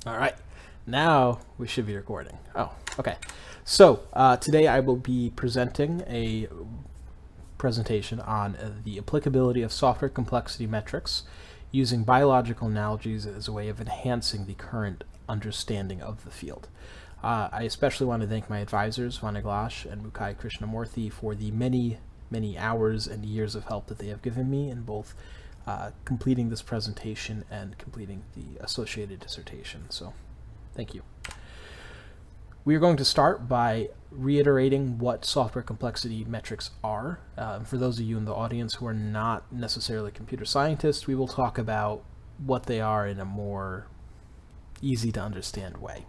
All right, now we should be recording. Oh, okay. So today I will be presenting a presentation on the applicability of software complexity metrics using biological analogies as a way of enhancing the current understanding of the field. I especially want to thank my advisors, Vanaglash and Mukai Krishnamurthy, for the many hours and years of help that they have given me in both completing this presentation and completing the associated dissertation. So thank you. We are going to start by reiterating what software complexity metrics are. For those of you in the audience who are not necessarily computer scientists, we will talk about what they are in a more easy to understand way.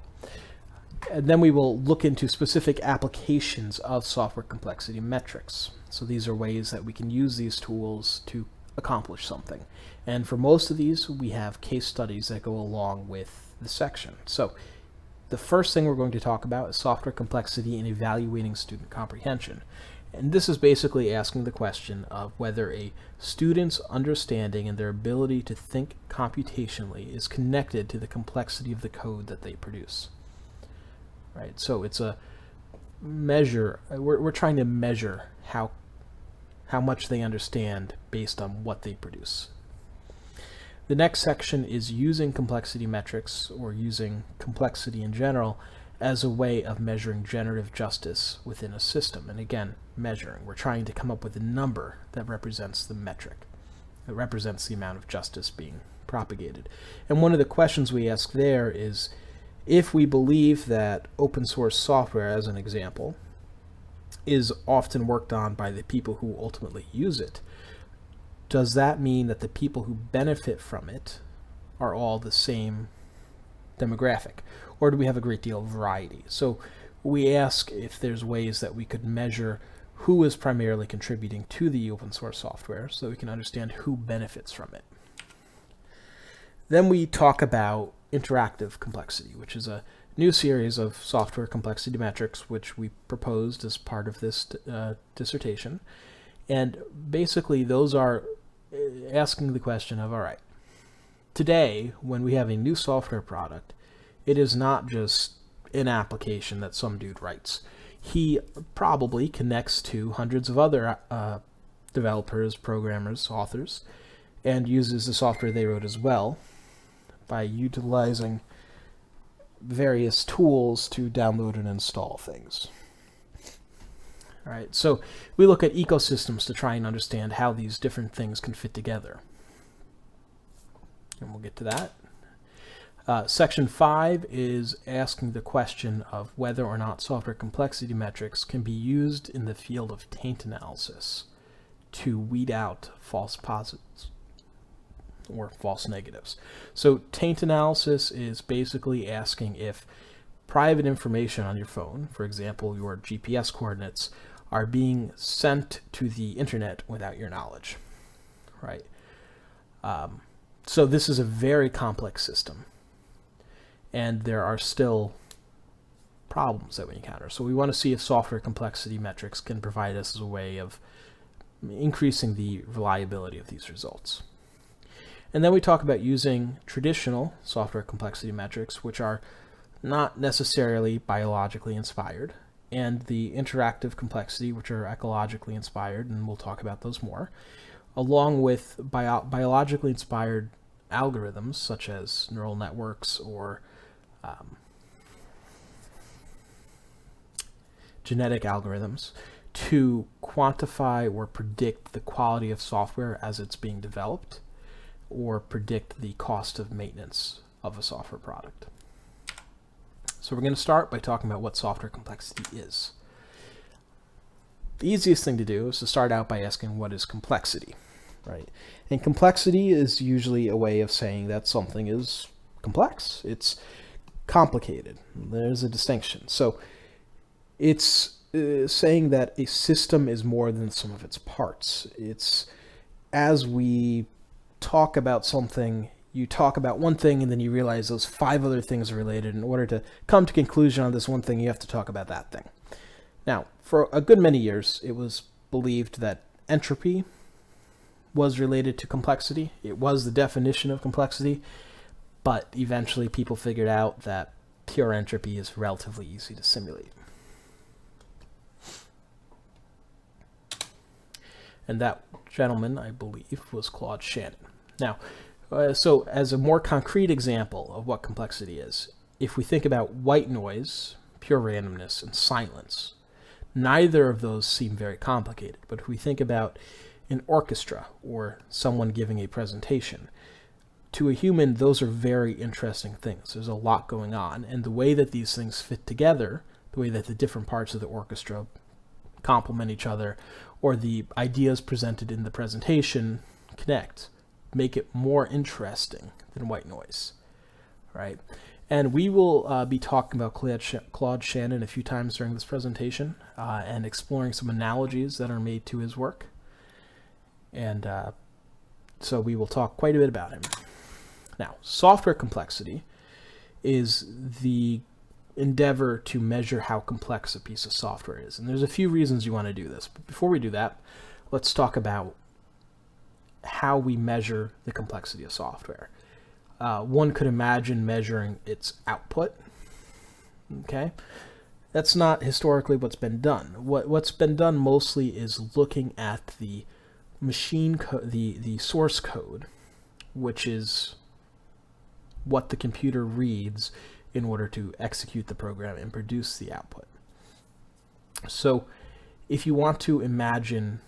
And then we will look into specific applications of software complexity metrics. So these are ways that we can use these tools to accomplish something. And for most of these, we have case studies that go along with the section. So the first thing we're going to talk about is software complexity in evaluating student comprehension. And this is basically asking the question of whether a student's understanding and their ability to think computationally is connected to the complexity of the code that they produce. Right, so it's a measure. We're trying to measure how much they understand based on what they produce. The next section is using complexity metrics, or using complexity in general, as a way of measuring generative justice within a system. And again, measuring. We're trying to come up with a number that represents the metric, that represents the amount of justice being propagated. And one of the questions we ask there is, if we believe that open source software, as an example, is often worked on by the people who ultimately use it, does that mean that the people who benefit from it are all the same demographic? Or do we have a great deal of variety? So we ask if there's ways that we could measure who is primarily contributing to the open source software so that we can understand who benefits from it. Then we talk about interactive complexity, which is a new series of software complexity metrics which we proposed as part of this dissertation. And basically those are asking the question of, all right, today when we have a new software product, it is not just an application that some dude writes. He probably connects to hundreds of other developers, programmers, authors, and uses the software they wrote as well, by utilizing various tools to download and install things. All right, so we look at ecosystems to try and understand how these different things can fit together. And we'll get to that. Section 5 is asking the question of whether or not software complexity metrics can be used in the field of taint analysis to weed out false positives or false negatives. So taint analysis is basically asking if private information on your phone, for example, your GPS coordinates, are being sent to the internet without your knowledge, right? So this is a very complex system, and there are still problems that we encounter. So we want to see if software complexity metrics can provide us as a way of increasing the reliability of these results. And then we talk about using traditional software complexity metrics, which are not necessarily biologically inspired, and the interactive complexity, which are ecologically inspired, and we'll talk about those more, along with biologically inspired algorithms, such as neural networks or genetic algorithms, to quantify or predict the quality of software as it's being developed, or predict the cost of maintenance of a software product. So we're going to start by talking about what software complexity is. The easiest thing to do is to start out by asking what is complexity, right? And complexity is usually a way of saying that something is complex. It's complicated. There's a distinction. So it's saying that a system is more than some of its parts. It's, as we talk about something, you talk about one thing and then you realize those 5 other things are related. In order to come to conclusion on this one thing, you have to talk about that thing. Now, for a good many years, it was believed that entropy was related to complexity. It was the definition of complexity. but eventually people figured out that pure entropy is relatively easy to simulate. And that gentleman, I believe, was Claude Shannon. Now, so as a more concrete example of what complexity is, if we think about white noise, pure randomness, and silence, neither of those seem very complicated. But if we think about an orchestra or someone giving a presentation, to a human, those are very interesting things. There's a lot going on, and the way that these things fit together, the way that the different parts of the orchestra complement each other, or the ideas presented in the presentation connect, make it more interesting than white noise, right? And we will be talking about Claude Shannon a few times during this presentation and exploring some analogies that are made to his work. And so we will talk quite a bit about him. Now, software complexity is the endeavor to measure how complex a piece of software is. And there's a few reasons you want to do this. But before we do that, let's talk about how we measure the complexity of software. One could imagine measuring its output. Okay, that's not historically what's been done. What's been done mostly is looking at the machine code, the source code, which is what the computer reads in order to execute the program and produce the output. So if you want to imagine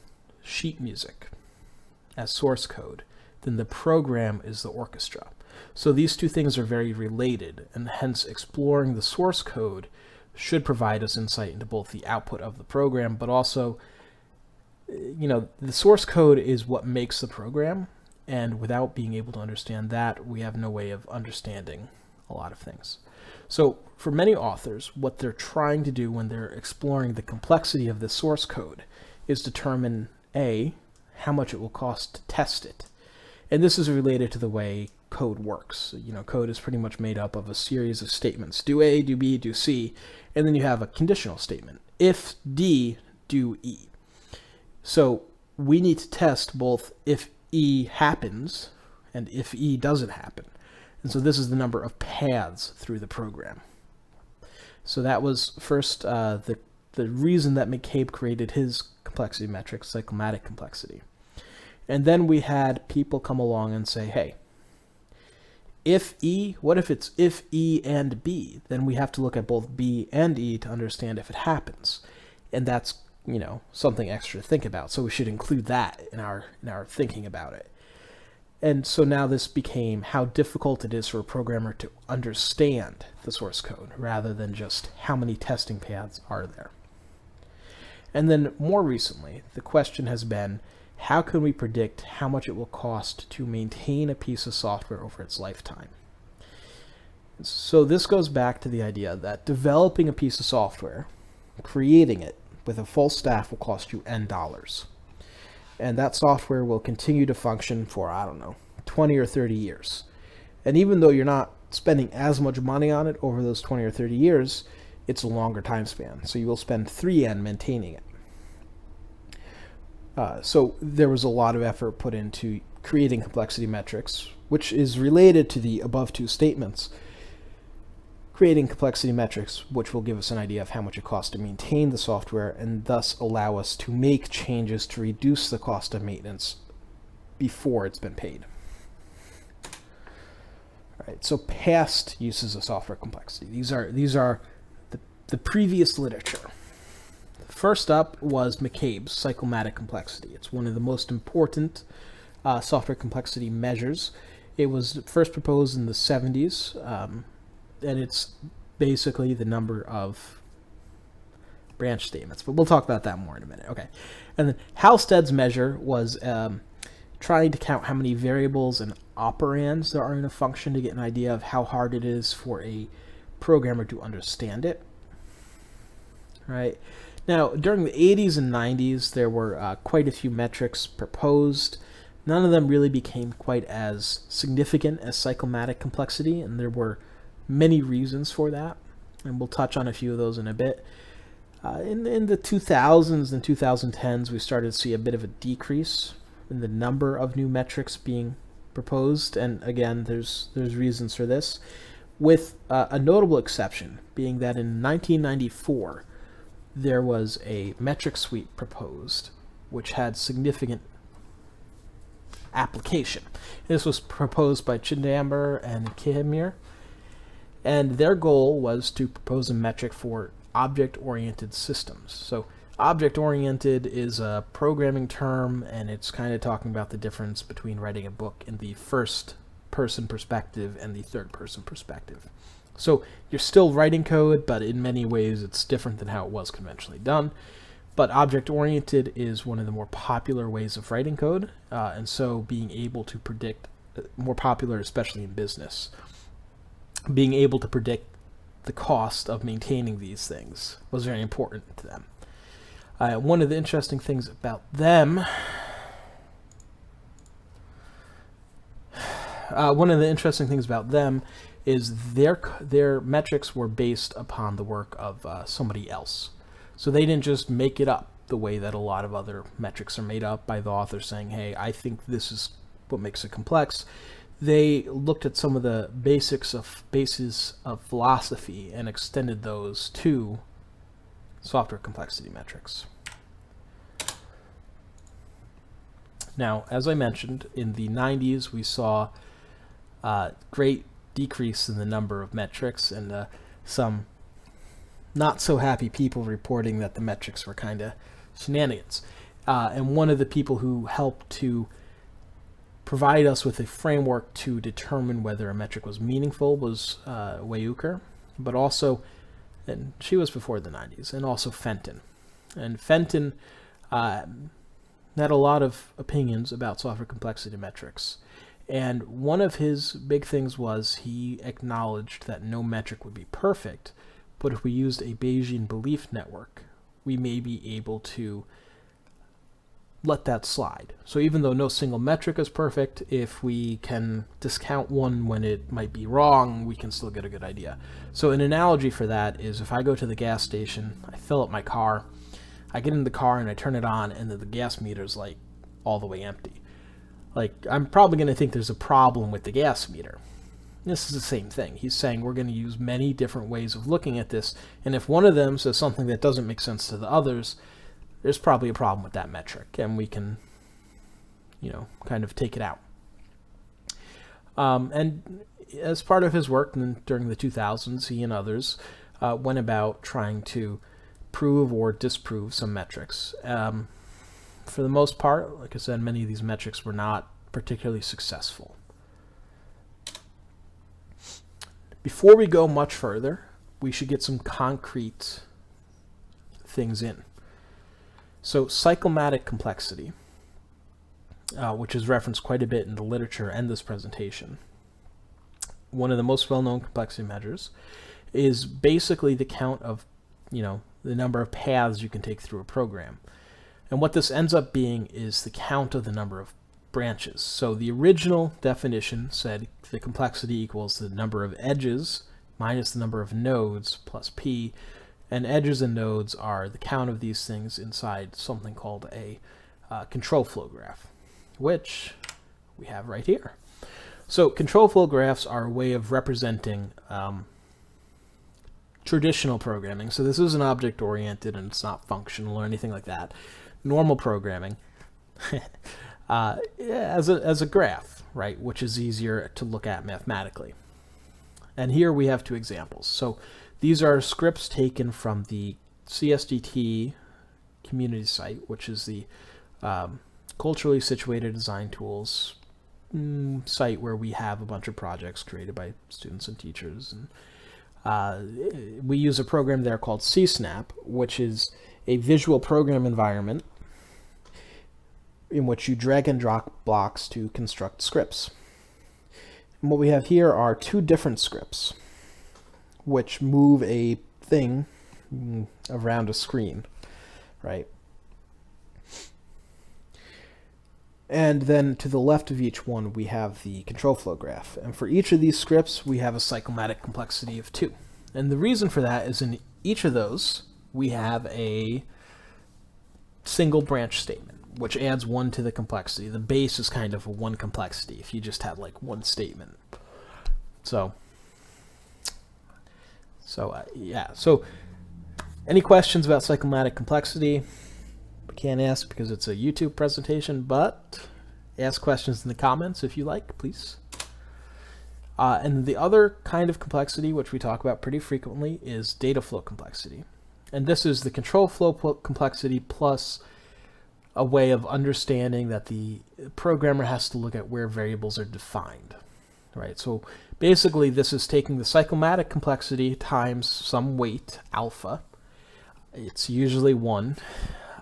sheet music as source code, then the program is the orchestra. So these two things are very related, and hence exploring the source code should provide us insight into both the output of the program, but also, the source code is what makes the program, and without being able to understand that, we have no way of understanding a lot of things. So for many authors, what they're trying to do when they're exploring the complexity of the source code is determine, A, how much it will cost to test it. And this is related to the way code works. Code is pretty much made up of a series of statements. Do A, do B, do C, and then you have a conditional statement. If D, do E. So we need to test both if E happens and if E doesn't happen. And so this is the number of paths through the program. So that was first the reason that McCabe created his complexity metric, cyclomatic complexity. And then we had people come along and say, hey, what if it's if E and B? Then we have to look at both B and E to understand if it happens. And that's, something extra to think about. So we should include that in our thinking about it. And so now this became how difficult it is for a programmer to understand the source code rather than just how many testing paths are there. And then more recently, the question has been, how can we predict how much it will cost to maintain a piece of software over its lifetime? So this goes back to the idea that developing a piece of software, creating it with a full staff, will cost you N dollars. And that software will continue to function for, 20 or 30 years. And even though you're not spending as much money on it over those 20 or 30 years, it's a longer time span. So you will spend 3N maintaining it. So there was a lot of effort put into creating complexity metrics, which is related to the above two statements. Creating complexity metrics, which will give us an idea of how much it costs to maintain the software and thus allow us to make changes to reduce the cost of maintenance before it's been paid. All right, so past uses of software complexity. These are the previous literature. First up was McCabe's cyclomatic complexity. It's one of the most important software complexity measures. It was first proposed in the 70s, and it's basically the number of branch statements. But we'll talk about that more in a minute. Okay. And then Halstead's measure was trying to count how many variables and operands there are in a function to get an idea of how hard it is for a programmer to understand it. Right. Now, during the 80s and 90s, there were quite a few metrics proposed. None of them really became quite as significant as cyclomatic complexity, and there were many reasons for that, and we'll touch on a few of those in a bit. In the 2000s and 2010s, we started to see a bit of a decrease in the number of new metrics being proposed, and again, there's reasons for this, with a notable exception being that in 1994 there was a metric suite proposed which had significant application. This was proposed by Chindamber and Kihemir, and their goal was to propose a metric for object-oriented systems. So object-oriented is a programming term, and it's kind of talking about the difference between writing a book in the first-person perspective and the third-person perspective. So you're still writing code, but in many ways it's different than how it was conventionally done. But object-oriented is one of the more popular ways of writing code, and so being able to predict, more popular especially in business, being able to predict the cost of maintaining these things was very important to them. One of the interesting things about them is their metrics were based upon the work of somebody else. So they didn't just make it up the way that a lot of other metrics are made up by the author saying, hey, I think this is what makes it complex. They looked at some of the bases of philosophy and extended those to software complexity metrics. Now, as I mentioned, in the 90s we saw great decrease in the number of metrics, and some not so happy people reporting that the metrics were kind of shenanigans. And one of the people who helped to provide us with a framework to determine whether a metric was meaningful was Weyuker, but also, and she was before the 90s, and also Fenton. And Fenton had a lot of opinions about software complexity metrics. And one of his big things was he acknowledged that no metric would be perfect, but if we used a Bayesian belief network, we may be able to let that slide. So even though no single metric is perfect, if we can discount one when it might be wrong, we can still get a good idea. So an analogy for that is if I go to the gas station, I fill up my car, I get in the car and I turn it on, and then the gas meter's like all the way empty. Like, I'm probably going to think there's a problem with the gas meter. This is the same thing. He's saying we're going to use many different ways of looking at this, and if one of them says something that doesn't make sense to the others, there's probably a problem with that metric, and we can, kind of take it out. And as part of his work during the 2000s, he and others went about trying to prove or disprove some metrics. For the most part, like I said, many of these metrics were not particularly successful. Before we go much further, we should get some concrete things in. So cyclomatic complexity, which is referenced quite a bit in the literature and this presentation, one of the most well-known complexity measures, is basically the count of, the number of paths you can take through a program. And what this ends up being is the count of the number of branches. So the original definition said the complexity equals the number of edges minus the number of nodes plus p, and edges and nodes are the count of these things inside something called a control flow graph, which we have right here. So control flow graphs are a way of representing traditional programming. So this isn't object-oriented and it's not functional or anything like that. Normal programming as a graph, right, which is easier to look at mathematically. And here we have two examples. So these are scripts taken from the CSDT community site, which is the culturally situated design tools site where we have a bunch of projects created by students and teachers. And we use a program there called CSnap, which is a visual program environment in which you drag and drop blocks to construct scripts. And what we have here are two different scripts which move a thing around a screen, right? And then to the left of each one we have the control flow graph. And for each of these scripts we have a cyclomatic complexity of 2. And the reason for that is in each of those we have a single branch statement, which adds 1 to the complexity. The base is kind of a 1 complexity if you just have like one statement. So yeah. So any questions about cyclomatic complexity? We can't ask because it's a YouTube presentation, but ask questions in the comments if you like, please. And the other kind of complexity, which we talk about pretty frequently, is data flow complexity. And this is the control flow complexity plus a way of understanding that the programmer has to look at where variables are defined, right? So basically, this is taking the cyclomatic complexity times some weight, alpha. It's usually 1.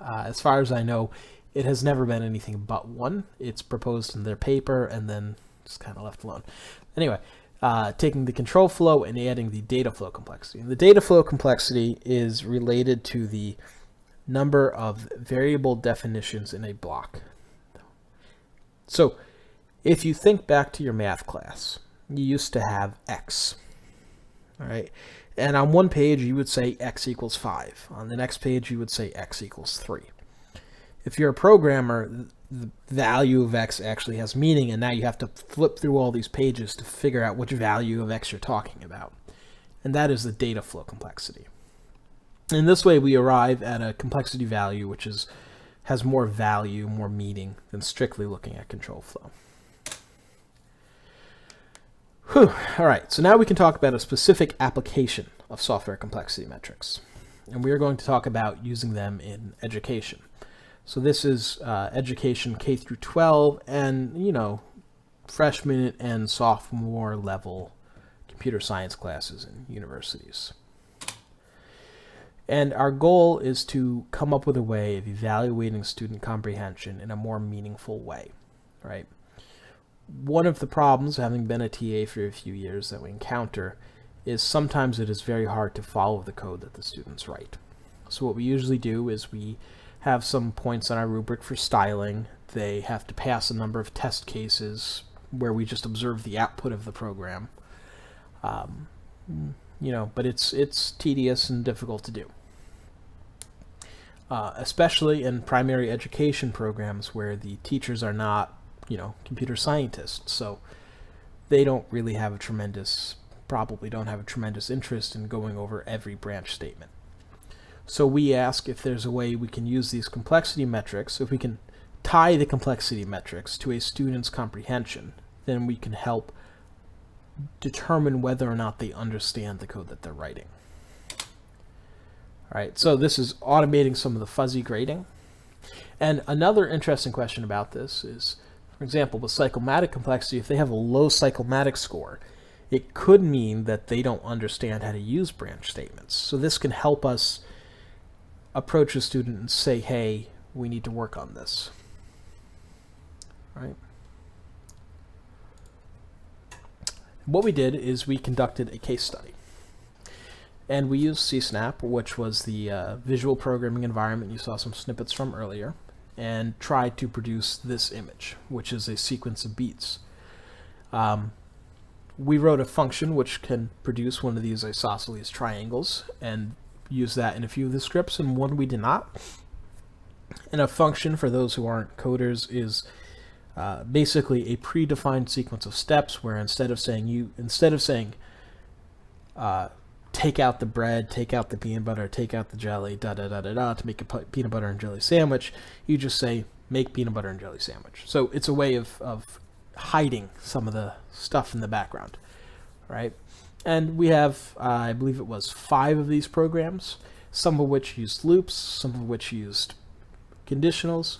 As far as I know, it has never been anything but 1. It's proposed in their paper and then just kind of left alone. Anyway, taking the control flow and adding the data flow complexity. And the data flow complexity is related to the number of variable definitions in a block. So if you think back to your math class, you used to have x, all right? And on one page, you would say x equals 5. On the next page, you would say x equals 3. If you're a programmer, the value of x actually has meaning, and now you have to flip through all these pages to figure out which value of x you're talking about. And that is the data flow complexity. In this way, we arrive at a complexity value which has more value, more meaning than strictly looking at control flow. Whew. All right, so now we can talk about a specific application of software complexity metrics. And we are going to talk about using them in education. So this is education K through 12 and, you know, freshman and sophomore level computer science classes in universities. And our goal is to come up with a way of evaluating student comprehension in a more meaningful way, right? One of the problems, having been a TA for a few years, that we encounter is sometimes it is very hard to follow the code that the students write. So what we usually do is we have some points on our rubric for styling. They have to pass a number of test cases where we just observe the output of the program. You know, but it's tedious and difficult to do. Especially in primary education programs where the teachers are not, you know, computer scientists, so they don't really have a tremendous, probably don't have a tremendous interest in going over every branch statement. So we ask if there's a way we can use these complexity metrics. If we can tie the complexity metrics to a student's comprehension, then we can help determine whether or not they understand the code that they're writing. All right, so this is automating some of the fuzzy grading. And another interesting question about this is, for example, with cyclomatic complexity, if they have a low cyclomatic score, it could mean that they don't understand how to use branch statements. So this can help us approach a student and say, hey, we need to work on this. Right? What we did is we conducted a case study. And we used CSnap, which was the visual programming environment you saw some snippets from earlier, and tried to produce this image, which is a sequence of beats. We wrote a function which can produce one of these isosceles triangles, and use that in a few of the scripts, and one we did not. And a function, for those who aren't coders, is basically a predefined sequence of steps where instead of saying take out the bread, take out the peanut butter, take out the jelly, to make a peanut butter and jelly sandwich, you just say make peanut butter and jelly sandwich. So it's a way of hiding some of the stuff in the background, right? And we have, I believe it was 5 of these programs, some of which used loops, some of which used conditionals,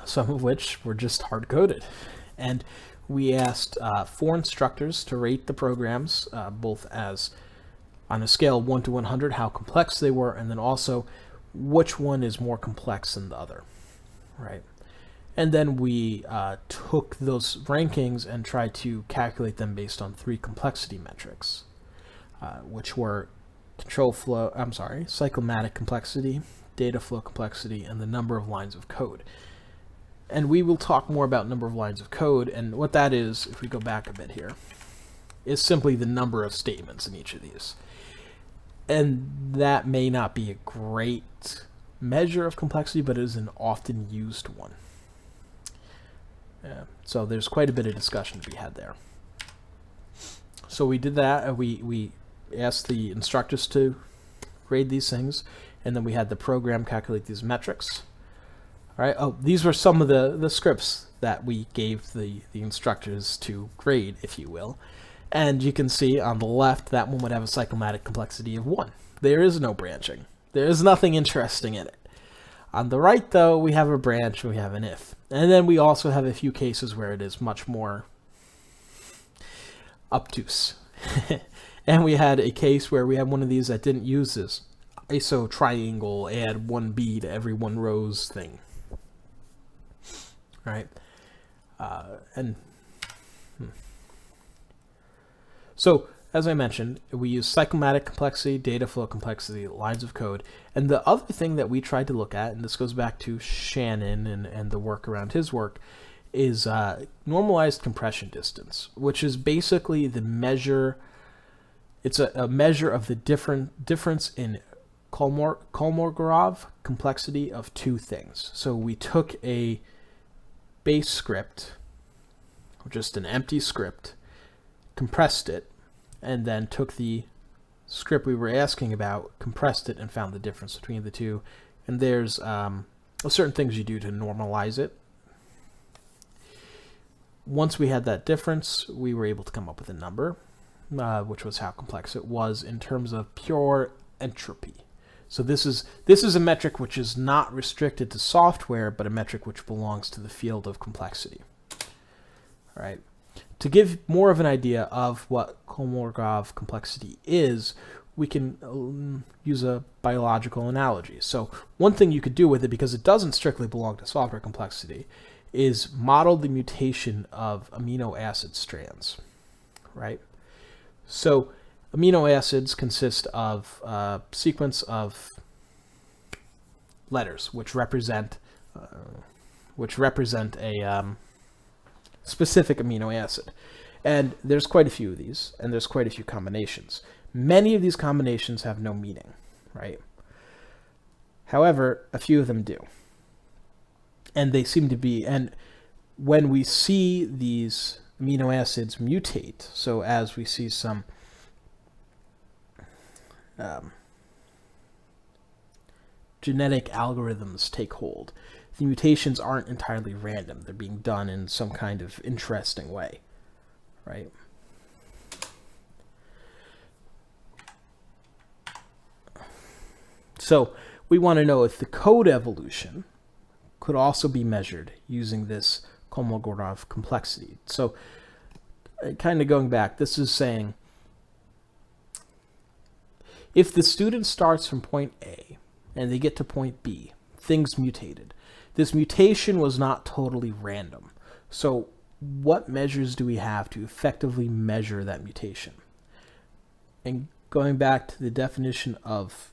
some of which were just hard-coded. And we asked 4 instructors to rate the programs, both as on a scale of 1 to 100, how complex they were, and then also which one is more complex than the other, right? And then we took those rankings and tried to calculate them based on 3 complexity metrics, which were cyclomatic complexity, data flow complexity, and the number of lines of code. And we will talk more about number of lines of code, and what that is, if we go back a bit here, is simply the number of statements in each of these. And that may not be a great measure of complexity, but it is an often used one. So there's quite a bit of discussion to be had there. So we did that. We asked the instructors to grade these things, and then we had the program calculate these metrics. All right. Oh, these were some of the scripts that we gave the instructors to grade, if you will. And you can see on the left, that one would have a cyclomatic complexity of 1. There is no branching. There is nothing interesting in it. On the right, though, we have a branch and we have an if. And then we also have a few cases where it is much more obtuse. And we had a case where we had one of these that didn't use this iso triangle, add 1b to every 1 rows thing. Right? So, as I mentioned, we use cyclomatic complexity, data flow complexity, lines of code. And the other thing that we tried to look at, and this goes back to Shannon and the work around his work, is normalized compression distance, which is basically the measure. It's a measure of the difference in Kolmogorov complexity of 2 things. So we took a base script, just an empty script, compressed it, and then took the script we were asking about, compressed it, and found the difference between the two. And there's certain things you do to normalize it. Once we had that difference, we were able to come up with a number, which was how complex it was in terms of pure entropy. So this is a metric which is not restricted to software, but a metric which belongs to the field of complexity. All right. To give more of an idea of what Kolmogorov complexity is, we can use a biological analogy. So one thing you could do with it, because it doesn't strictly belong to software complexity, is model the mutation of amino acid strands, right? So amino acids consist of a sequence of letters which represent a specific amino acid. And there's quite a few of these, and there's quite a few combinations. Many of these combinations have no meaning, right? However, a few of them do. And they seem to be, and when we see these amino acids mutate, so as we see some genetic algorithms take hold, the mutations aren't entirely random. They're being done in some kind of interesting way, right? So we want to know if the code evolution could also be measured using this Kolmogorov complexity. So kind of going back, this is saying if the student starts from point A and they get to point B, things mutated. This mutation was not totally random. So what measures do we have to effectively measure that mutation? And going back to the definition of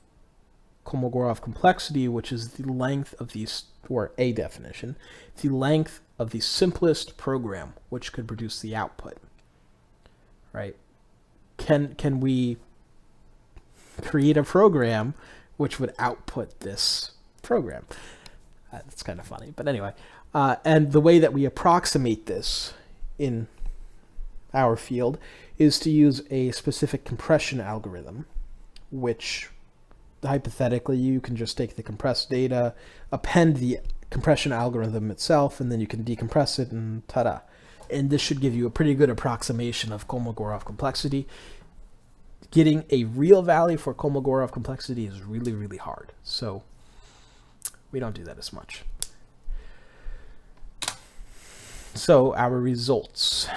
Kolmogorov complexity, which is the length of these, or a definition, the length of the simplest program which could produce the output, right? Can we create a program which would output this program? That's kind of funny, but anyway. And the way that we approximate this in our field is to use a specific compression algorithm, which hypothetically you can just take the compressed data, append the compression algorithm itself, and then you can decompress it, and ta-da. And this should give you a pretty good approximation of Kolmogorov complexity. Getting a real value for Kolmogorov complexity is really, really hard. So we don't do that as much. So our results.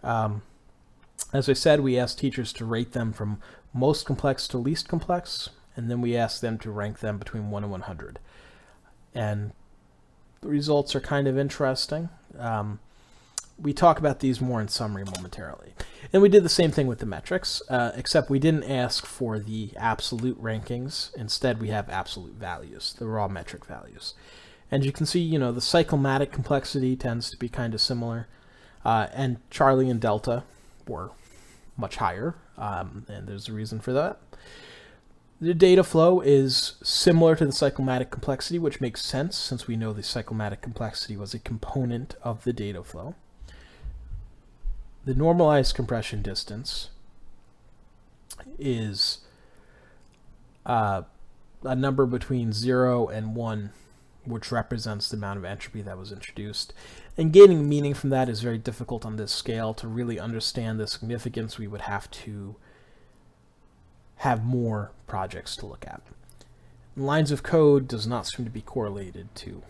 As I said, we asked teachers to rate them from most complex to least complex, and then we asked them to rank them between 1 and 100. And the results are kind of interesting. We talk about these more in summary momentarily. And we did the same thing with the metrics, except we didn't ask for the absolute rankings. Instead, we have absolute values, the raw metric values. And you can see, the cyclomatic complexity tends to be kind of similar. And Charlie and Delta were much higher, and there's a reason for that. The data flow is similar to the cyclomatic complexity, which makes sense since we know the cyclomatic complexity was a component of the data flow. The normalized compression distance is a number between 0 and 1, which represents the amount of entropy that was introduced. And gaining meaning from that is very difficult on this scale. To really understand the significance, we would have to have more projects to look at. Lines of code does not seem to be correlated to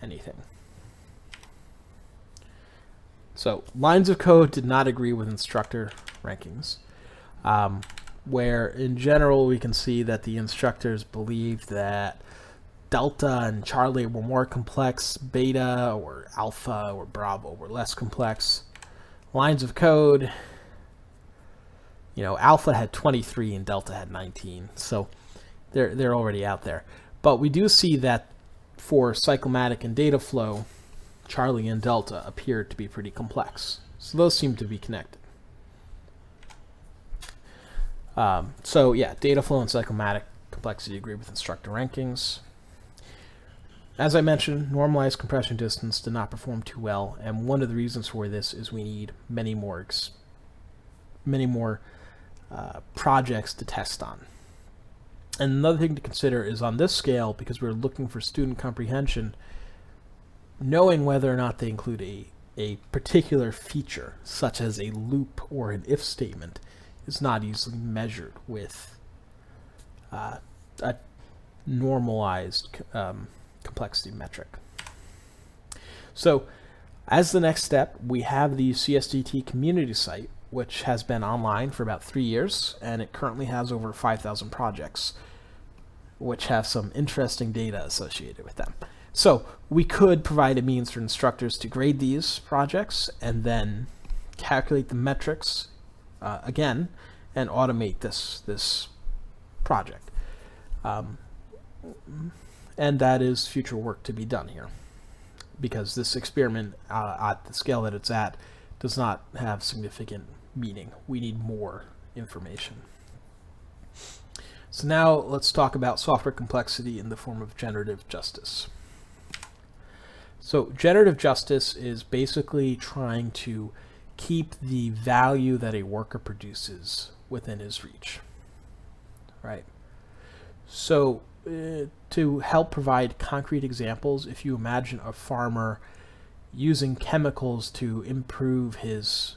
anything. So lines of code did not agree with instructor rankings, where in general we can see that the instructors believed that Delta and Charlie were more complex, Beta or Alpha or Bravo were less complex. Lines of code, Alpha had 23 and Delta had 19, so they're already out there. But we do see that for cyclomatic and data flow, Charlie and Delta appear to be pretty complex. So those seem to be connected. So yeah, data flow and cyclomatic complexity agree with instructor rankings. As I mentioned, normalized compression distance did not perform too well, and one of the reasons for this is we need many more projects to test on. And another thing to consider is on this scale, because we're looking for student comprehension, knowing whether or not they include a particular feature, such as a loop or an if statement, is not easily measured with a normalized complexity metric. So as the next step, we have the CSDT community site, which has been online for about 3 years, and it currently has over 5,000 projects, which have some interesting data associated with them. So we could provide a means for instructors to grade these projects and then calculate the metrics again and automate this project. And that is future work to be done here, because this experiment at the scale that it's at does not have significant meaning. We need more information. So now let's talk about software complexity in the form of generative justice. So generative justice is basically trying to keep the value that a worker produces within his reach, right? So to help provide concrete examples, if you imagine a farmer using chemicals to improve his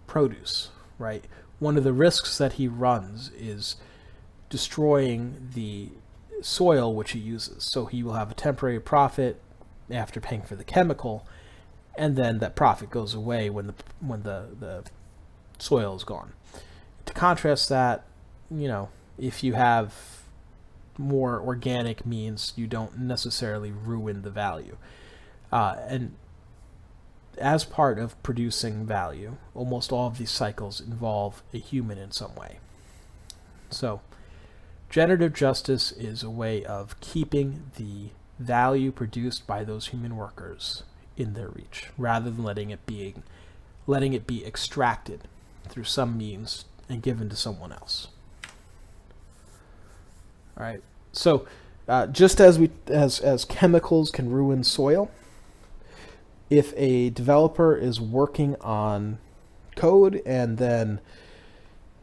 produce, right? One of the risks that he runs is destroying the soil which he uses. So he will have a temporary profit after paying for the chemical, and then that profit goes away when the soil is gone. To contrast that, if you have more organic means, you don't necessarily ruin the value. And as part of producing value, almost all of these cycles involve a human in some way. So generative justice is a way of keeping the value produced by those human workers in their reach, rather than letting it be extracted through some means and given to someone else. All right. So just as chemicals can ruin soil, if a developer is working on code and then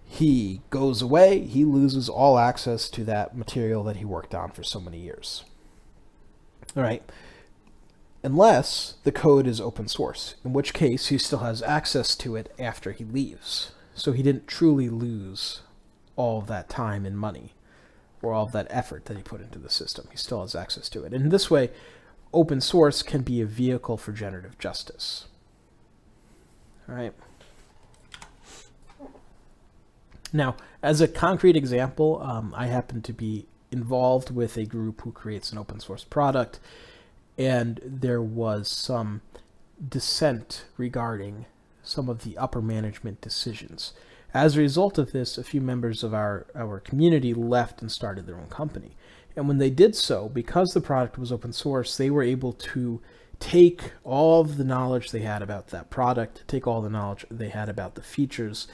he goes away, he loses all access to that material that he worked on for so many years. All right. Unless the code is open source, in which case he still has access to it after he leaves. So he didn't truly lose all of that time and money, or all of that effort that he put into the system. He still has access to it. And in this way, open source can be a vehicle for generative justice. All right. Now, as a concrete example, I happen to be involved with a group who creates an open source product, and there was some dissent regarding some of the upper management decisions. As a result of this, a few members of our community left and started their own company. And when they did so, because the product was open source, they were able to take all of the knowledge they had about that product, take all the knowledge they had about the features,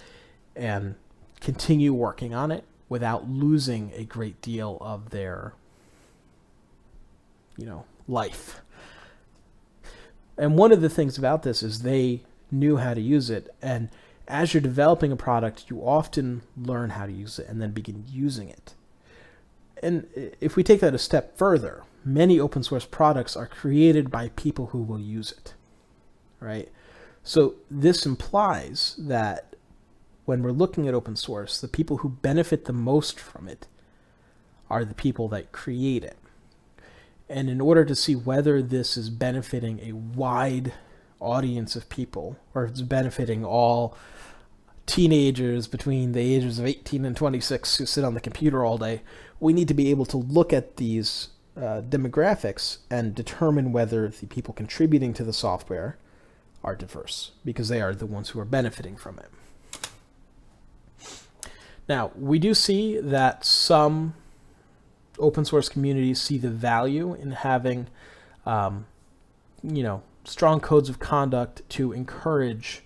and continue working on it without losing a great deal of their, life. And one of the things about this is they knew how to use it, and as you're developing a product, you often learn how to use it and then begin using it. And if we take that a step further, many open source products are created by people who will use it, right? So this implies that when we're looking at open source, the people who benefit the most from it are the people that create it. And in order to see whether this is benefiting a wide audience of people, or if it's benefiting all teenagers between the ages of 18 and 26 who sit on the computer all day, we need to be able to look at these demographics and determine whether the people contributing to the software are diverse, because they are the ones who are benefiting from it. Now, we do see that some open source communities see the value in having, strong codes of conduct to encourage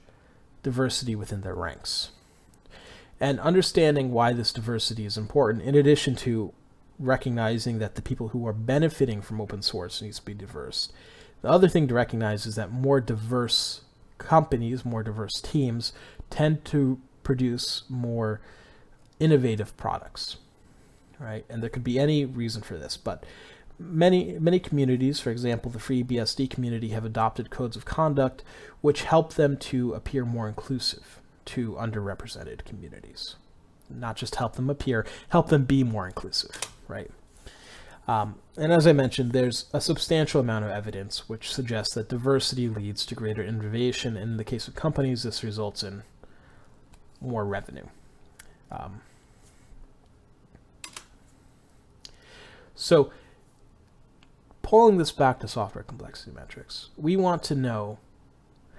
diversity within their ranks. And understanding why this diversity is important, in addition to recognizing that the people who are benefiting from open source needs to be diverse, the other thing to recognize is that more diverse companies, more diverse teams, tend to produce more innovative products, right? And there could be any reason for this, but many communities, for example, the FreeBSD community, have adopted codes of conduct which help them to appear more inclusive to underrepresented communities. Not just help them appear, help them be more inclusive, right? And as I mentioned, there's a substantial amount of evidence which suggests that diversity leads to greater innovation. In the case of companies, this results in more revenue. So, pulling this back to software complexity metrics, we want to know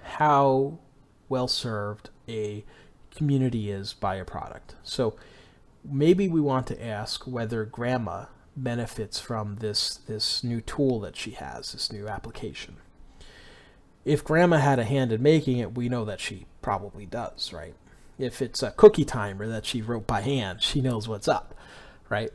how well served a community is by a product. So maybe we want to ask whether Grandma benefits from this new tool that she has, this new application. If Grandma had a hand in making it, we know that she probably does, right? If it's a cookie timer that she wrote by hand, she knows what's up, right?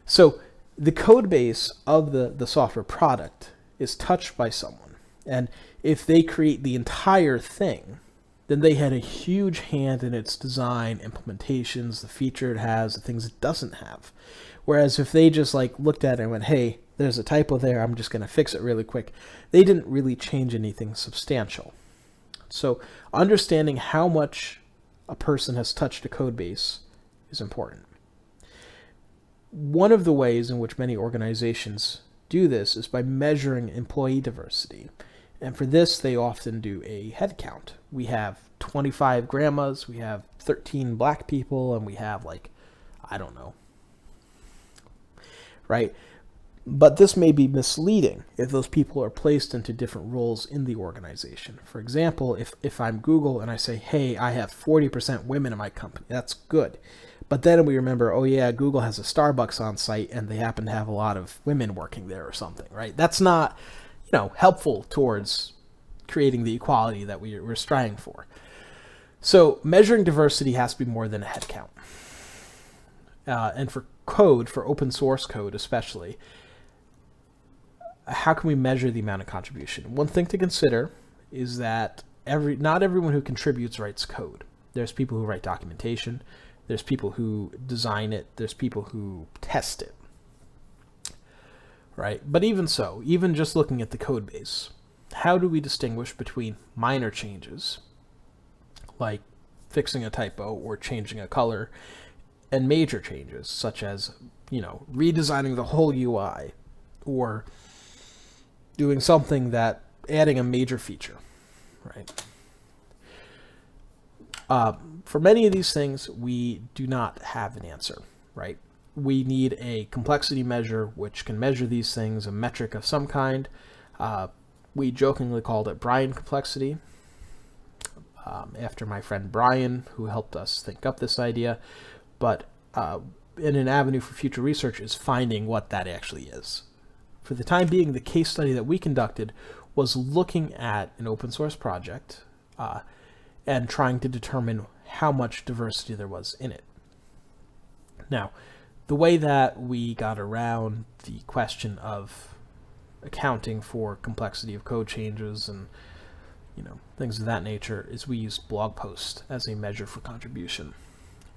So the code base of the software product is touched by someone. And if they create the entire thing, then they had a huge hand in its design, implementations, the feature it has, the things it doesn't have. Whereas if they just looked at it and went, hey, there's a typo there, I'm just going to fix it really quick, they didn't really change anything substantial. So understanding how much a person has touched a code base is important. One of the ways in which many organizations do this is by measuring employee diversity. And for this, they often do a head count. We have 25 grandmas, we have 13 black people, and we have I don't know. Right? But this may be misleading if those people are placed into different roles in the organization. For example, if I'm Google and I say, hey, I have 40% women in my company, that's good. But then we remember, oh yeah, Google has a Starbucks on site and they happen to have a lot of women working there or something, right? That's not, helpful towards creating the equality that we're striving for. So measuring diversity has to be more than a head count. And for code, for open source code especially, how can we measure the amount of contribution? One thing to consider is that not everyone who contributes writes code. There's people who write documentation, there's people who design it, there's people who test it, right? But even so, even just looking at the code base, how do we distinguish between minor changes, like fixing a typo or changing a color, and major changes, such as, redesigning the whole UI, or doing something adding a major feature, right? For many of these things, we do not have an answer, right? We need a complexity measure which can measure these things, a metric of some kind. We jokingly called it Brian complexity, after my friend Brian, who helped us think up this idea. But in an avenue for future research is finding what that actually is. For the time being, the case study that we conducted was looking at an open source project and trying to determine how much diversity there was in it. Now, the way that we got around the question of accounting for complexity of code changes and things of that nature is we used blog post as a measure for contribution.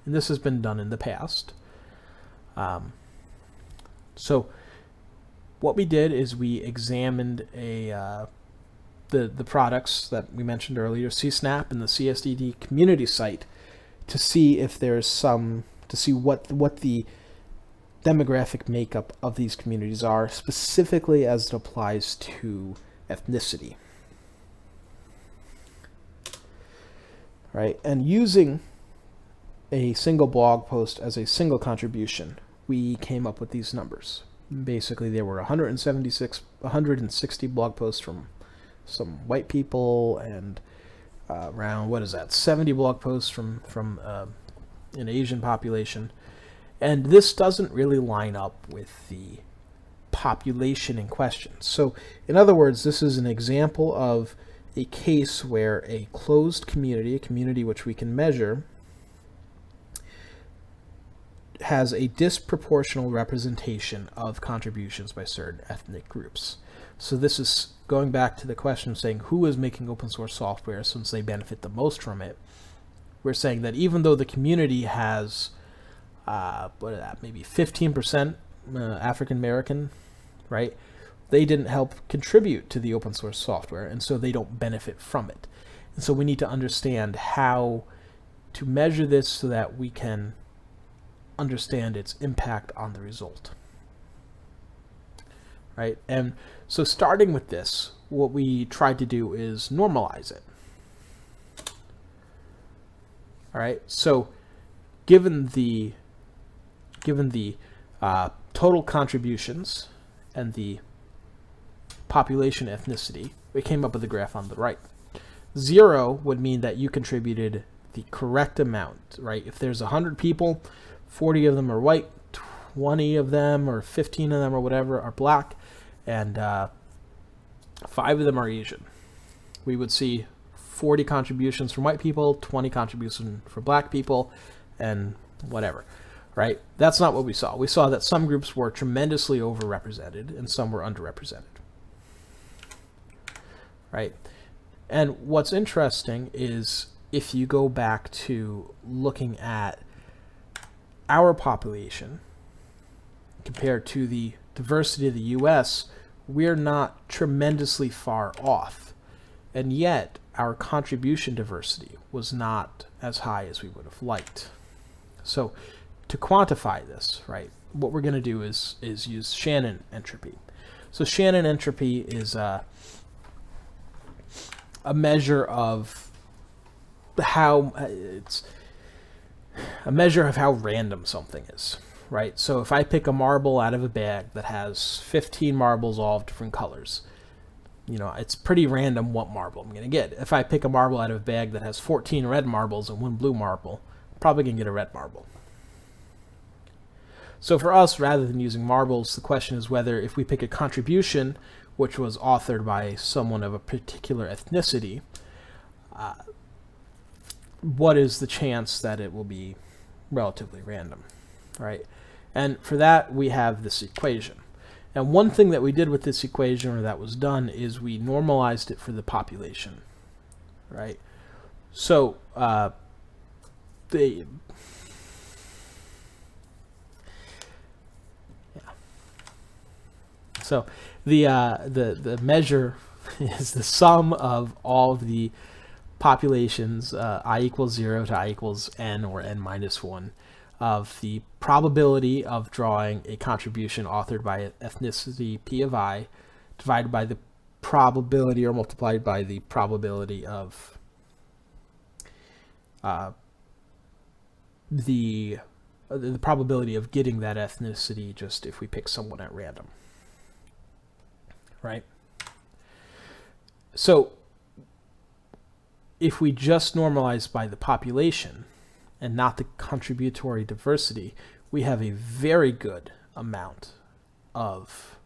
And this has been done in the past. So what we did is we examined the products that we mentioned earlier, CSNAP and the CSDD community site, to see if there's what the demographic makeup of these communities are, specifically as it applies to ethnicity. Right? And using a single blog post as a single contribution, we came up with these numbers. Basically, there were 160 blog posts from some white people and around, 70 blog posts from an Asian population. And this doesn't really line up with the population in question. So, in other words, this is an example of a case where a closed community, a community which we can measure, has a disproportional representation of contributions by certain ethnic groups. So this is going back to the question of saying who is making open source software since they benefit the most from it. We're saying that even though the community has maybe 15% African American, right? They didn't help contribute to the open source software, and so they don't benefit from it. And so we need to understand how to measure this so that we can understand its impact on the result. Right? And so starting with this, what we tried to do is normalize it. All right? So given the total contributions and the population ethnicity, we came up with a graph on the right. 0 would mean that you contributed the correct amount, right? If there's 100 people, 40 of them are white, 20 of them or 15 of them or whatever are black, and 5 of them are Asian. We would see 40 contributions from white people, 20 contributions for black people, and whatever, right? That's not what we saw. We saw that some groups were tremendously overrepresented and some were underrepresented. Right? And what's interesting is if you go back to looking at our population compared to the diversity of the US, we're not tremendously far off. And yet our contribution diversity was not as high as we would have liked. So to quantify this, right, what we're going to do is use Shannon entropy. So Shannon entropy is a measure of how random something is, right? So if I pick a marble out of a bag that has 15 marbles all of different colors, it's pretty random what marble I'm going to get. If I pick a marble out of a bag that has 14 red marbles and 1 blue marble, I'm probably going to get a red marble. So for us, rather than using marbles, the question is whether if we pick a contribution which was authored by someone of a particular ethnicity, what is the chance that it will be relatively random, right? And for that, we have this equation. And one thing that we did with this equation, or that was done, is we normalized it for the population, right? So So the measure is the sum of all of the populations, I equals 0 to I equals n or n minus 1, of the probability of drawing a contribution authored by ethnicity P of I divided by the probability or multiplied by the probability of the probability of getting that ethnicity just if we pick someone at random. Right? So if we just normalize by the population and not the contributory diversity, we have a very good amount of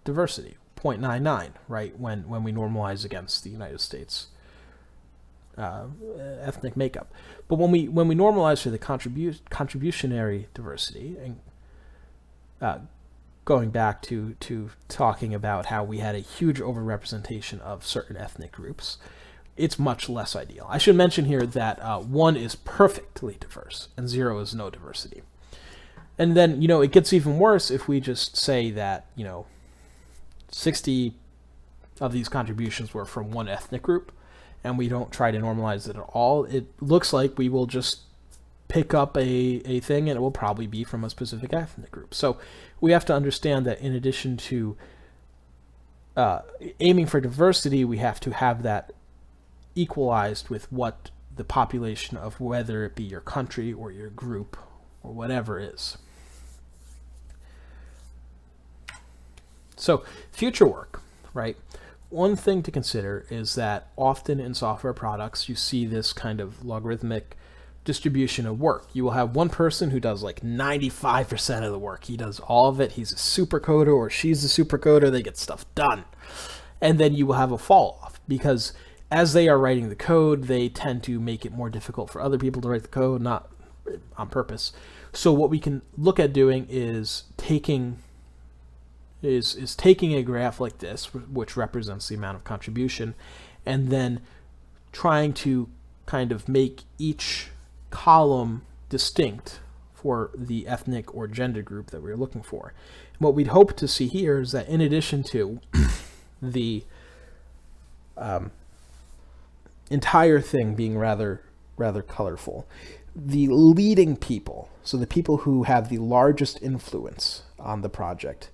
diversity, 0.99, right, when we normalize against the United States. ethnic makeup. But when we normalize for the contributionary diversity, and going back to talking about how we had a huge overrepresentation of certain ethnic groups, it's much less ideal. I should mention here that 1 is perfectly diverse and 0 is no diversity. And then, it gets even worse if we just say that, 60 of these contributions were from one ethnic group, and we don't try to normalize it at all. It looks like we will just pick up a thing, and it will probably be from a specific ethnic group. So we have to understand that in addition to aiming for diversity, we have to have that equalized with what the population of whether it be your country or your group or whatever is. So future work, right? One thing to consider is that often in software products, you see this kind of logarithmic distribution of work. You will have one person who does like 95% of the work. He does all of it. He's a super coder or she's a super coder. They get stuff done. And then you will have a fall off because as they are writing the code, they tend to make it more difficult for other people to write the code, not on purpose. So what we can look at doing is taking a graph like this, which represents the amount of contribution, and then trying to kind of make each column distinct for the ethnic or gender group that we're looking for. And what we'd hope to see here is that in addition to the entire thing being rather colorful, the leading people, so the people who have the largest influence on the project,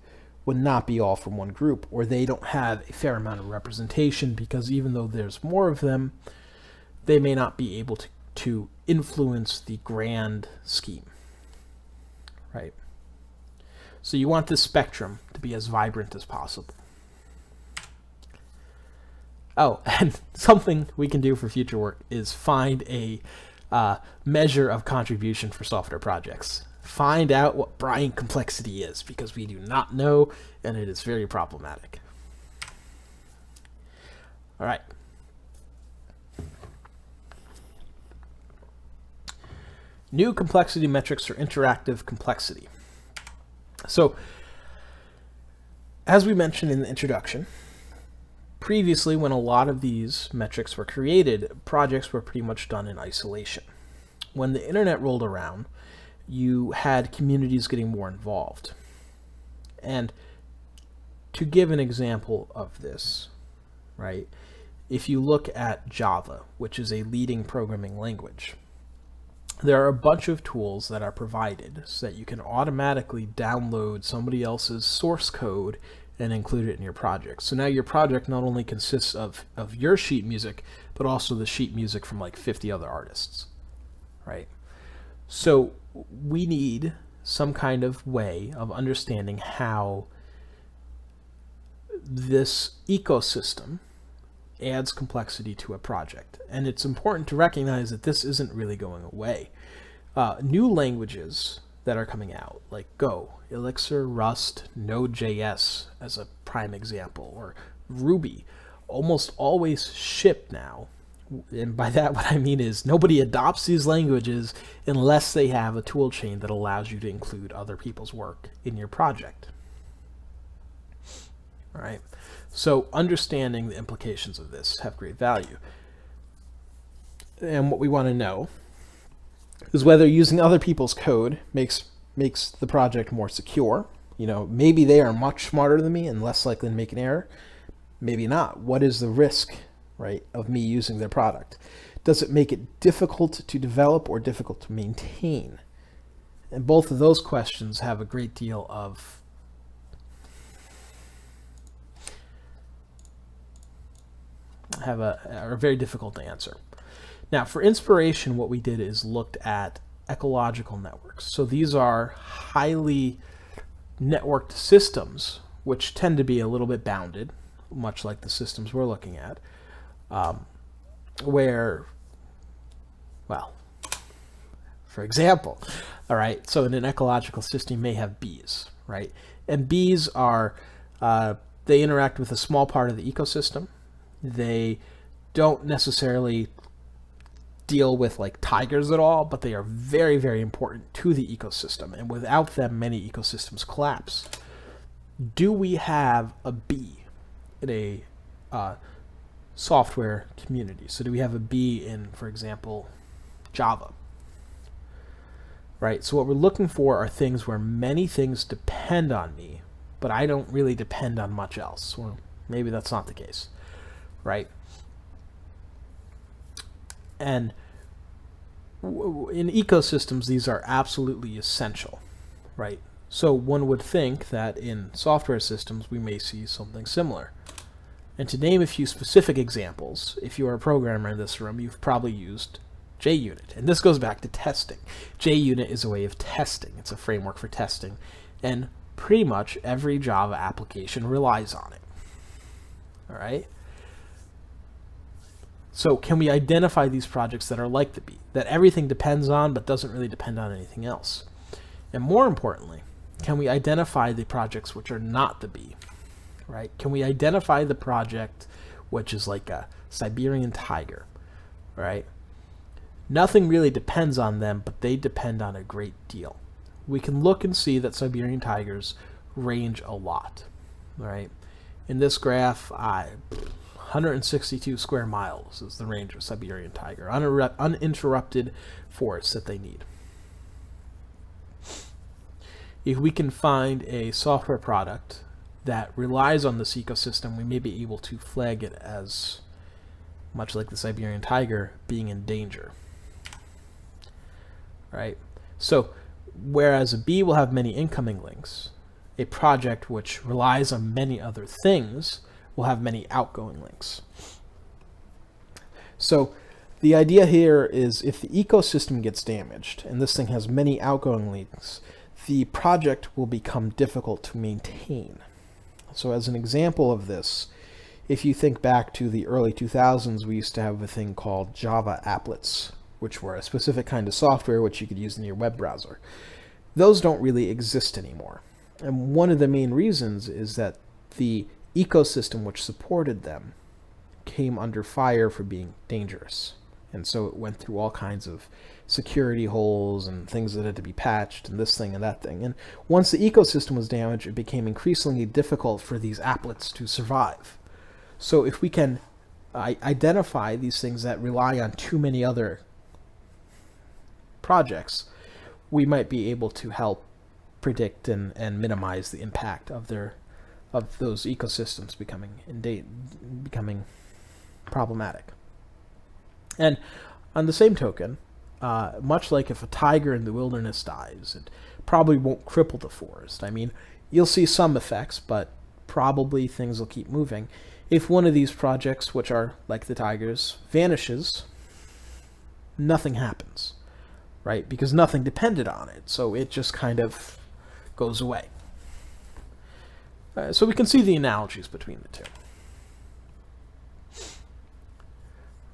would not be all from one group, or they don't have a fair amount of representation because even though there's more of them, they may not be able to influence the grand scheme, right? So you want this spectrum to be as vibrant as possible. Oh, and something we can do for future work is find a measure of contribution for software projects. Find out what Bryant complexity is, because we do not know, and it is very problematic. All right. New complexity metrics for interactive complexity. So, as we mentioned in the introduction, previously when a lot of these metrics were created, projects were pretty much done in isolation. When the internet rolled around, you had communities getting more involved. And to give an example of this, right, if you look at Java, which is a leading programming language, there are a bunch of tools that are provided so that you can automatically download somebody else's source code and include it in your project. So now your project not only consists of your sheet music, but also the sheet music from like 50 other artists, right? So we need some kind of way of understanding how this ecosystem adds complexity to a project. And it's important to recognize that this isn't really going away. New languages that are coming out, like Go, Elixir, Rust, Node.js as a prime example, or Ruby, almost always ship now. And by that, what I mean is nobody adopts these languages unless they have a tool chain that allows you to include other people's work in your project. All right. So understanding the implications of this have great value. And what we want to know is whether using other people's code makes the project more secure. Maybe they are much smarter than me and less likely to make an error. Maybe not. What is the risk, right, of me using their product? Does it make it difficult to develop or difficult to maintain? And both of those questions have a great deal of are very difficult to answer. Now, for inspiration, what we did is looked at ecological networks. So these are highly networked systems, which tend to be a little bit bounded, much like the systems we're looking at, where, well, for example, all right, so in an ecological system, you may have bees, right? And bees are, they interact with a small part of the ecosystem. They don't necessarily deal with like tigers at all, but they are very, very important to the ecosystem, and without them, many ecosystems collapse. Do we have a bee in a software community? So do we have a bee in, for example, Java? Right, so what we're looking for are things where many things depend on me, but I don't really depend on much else. Well, maybe that's not the case, right? And in ecosystems, these are absolutely essential, right? So one would think that in software systems, we may see something similar. And to name a few specific examples, if you are a programmer in this room, you've probably used JUnit. And this goes back to testing. JUnit is a way of testing. It's a framework for testing. And pretty much every Java application relies on it. All right? So can we identify these projects that are like the bee, that everything depends on but doesn't really depend on anything else? And more importantly, can we identify the projects which are not the bee? Right? Can we identify the project which is like a Siberian tiger? Right? Nothing really depends on them, but they depend on a great deal. We can look and see that Siberian tigers range a lot, right? In this graph, 162 square miles is the range of Siberian tiger, uninterrupted forest that they need. If we can find a software product that relies on this ecosystem, we may be able to flag it as, much like the Siberian tiger, being in danger. Right? So, whereas a bee will have many incoming links, a project which relies on many other things will have many outgoing links. So, the idea here is if the ecosystem gets damaged, and this thing has many outgoing links, the project will become difficult to maintain. So as an example of this, if you think back to the early 2000s, we used to have a thing called Java applets, which were a specific kind of software which you could use in your web browser. Those don't really exist anymore. And one of the main reasons is that the ecosystem which supported them came under fire for being dangerous. And so it went through all kinds of security holes and things that had to be patched and this thing and that thing. And once the ecosystem was damaged, it became increasingly difficult for these applets to survive. So if we can identify these things that rely on too many other projects, we might be able to help predict and minimize the impact of those ecosystems becoming problematic. And on the same token, much like if a tiger in the wilderness dies, it probably won't cripple the forest. I mean, you'll see some effects, but probably things will keep moving. If one of these projects, which are like the tigers, vanishes, nothing happens, right? Because nothing depended on it, so it just kind of goes away. So we can see the analogies between the two,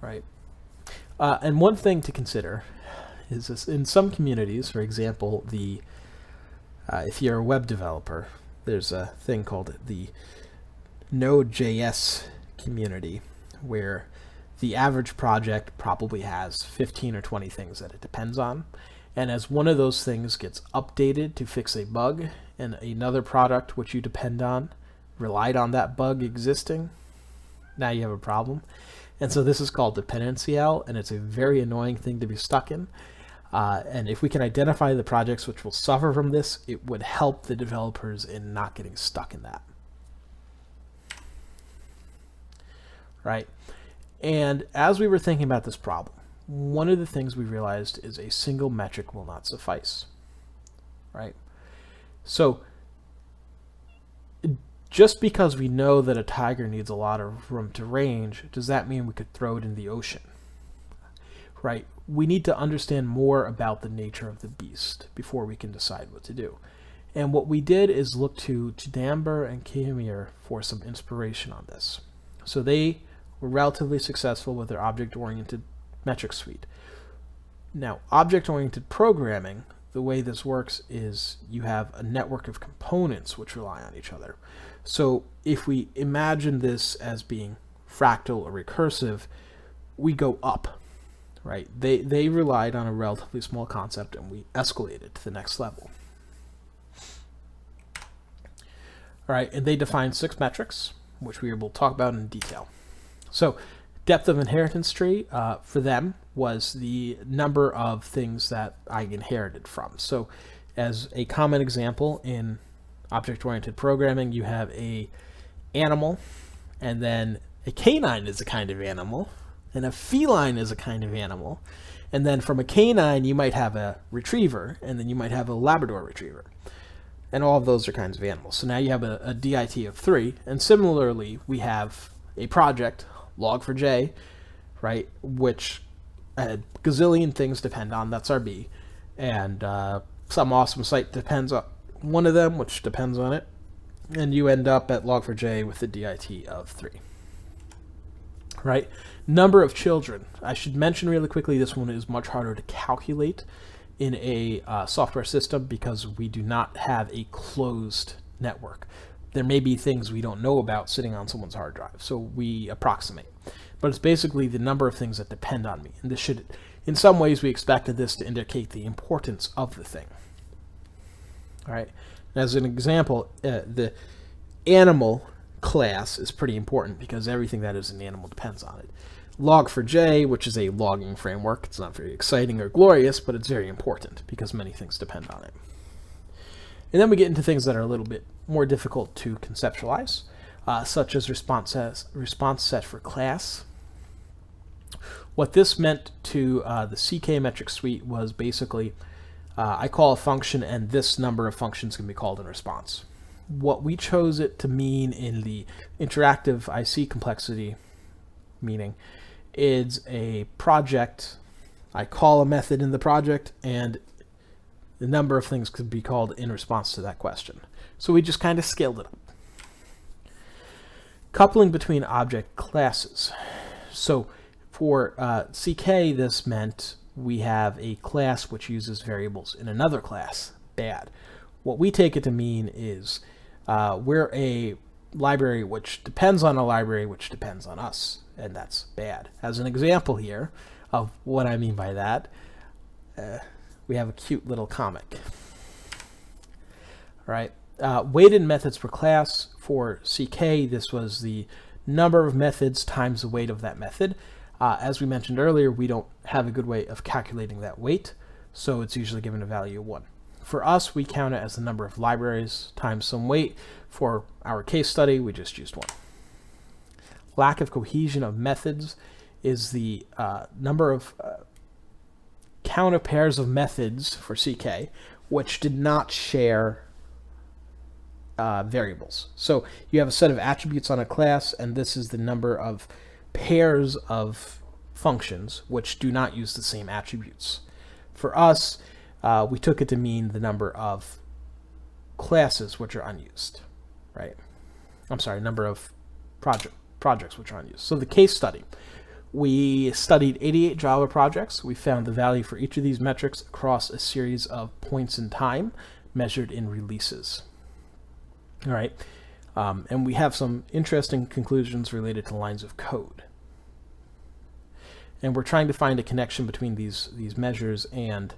right? And one thing to consider is this, in some communities, for example, if you're a web developer, there's a thing called the Node.js community, where the average project probably has 15 or 20 things that it depends on. And as one of those things gets updated to fix a bug, and another product which you depend on relied on that bug existing, now you have a problem. And so this is called dependency hell, and it's a very annoying thing to be stuck in. And if we can identify the projects which will suffer from this, it would help the developers in not getting stuck in that. Right? And as we were thinking about this problem, one of the things we realized is a single metric will not suffice. Right? So just because we know that a tiger needs a lot of room to range, does that mean we could throw it in the ocean? Right? We need to understand more about the nature of the beast before we can decide what to do. And what we did is look to Chidamber and Kihimir for some inspiration on this. So they were relatively successful with their object-oriented metric suite. Now, object-oriented programming, the way this works is you have a network of components which rely on each other. So if we imagine this as being fractal or recursive, we go up, right? They relied on a relatively small concept, and we escalated to the next level. All right, and they defined 6 metrics, which we will talk about in detail. So depth of inheritance tree for them was the number of things that I inherited from. So as a common example in object-oriented programming, you have a animal, and then a canine is a kind of animal, and a feline is a kind of animal. And then from a canine, you might have a retriever, and then you might have a Labrador retriever. And all of those are kinds of animals. So now you have a DIT of 3. And similarly, we have a project, log4j, right, which a gazillion things depend on. That's our B. And some awesome site depends on one of them, which depends on it. And you end up at log4j with a DIT of 3. Right? Number of children. I should mention really quickly, this one is much harder to calculate in a software system because we do not have a closed network. There may be things we don't know about sitting on someone's hard drive, so we approximate. But it's basically the number of things that depend on me. And this should, in some ways, we expected this to indicate the importance of the thing. All right. As an example, the animal class is pretty important because everything that is an animal depends on it. Log4j, which is a logging framework, it's not very exciting or glorious, but it's very important because many things depend on it. And then we get into things that are a little bit more difficult to conceptualize, such as response set for class. What this meant to the CK metric suite was basically, I call a function and this number of functions can be called in response. What we chose it to mean in the interactive IC complexity meaning is a project. I call a method in the project and the number of things could be called in response to that question. So we just kind of scaled it up. Coupling between object classes. So for CK, this meant we have a class which uses variables in another class. Bad. What we take it to mean is we're a library which depends on a library which depends on us, and that's bad. As an example here of what I mean by that, we have a cute little comic. All right. Weighted methods per class for CK, this was the number of methods times the weight of that method. As we mentioned earlier, we don't have a good way of calculating that weight, so it's usually given a value of 1. For us, we count it as the number of libraries times some weight. For our case study, we just used 1. Lack of cohesion of methods is the number of count of pairs of methods for CK which did not share variables. So you have a set of attributes on a class, and this is the number of pairs of functions which do not use the same attributes. For us, we took it to mean the number of classes which are unused, right? I'm sorry, number of projects which are unused. So the case study, we studied 88 Java projects. We found the value for each of these metrics across a series of points in time measured in releases. All right, and we have some interesting conclusions related to lines of code. And we're trying to find a connection between these measures and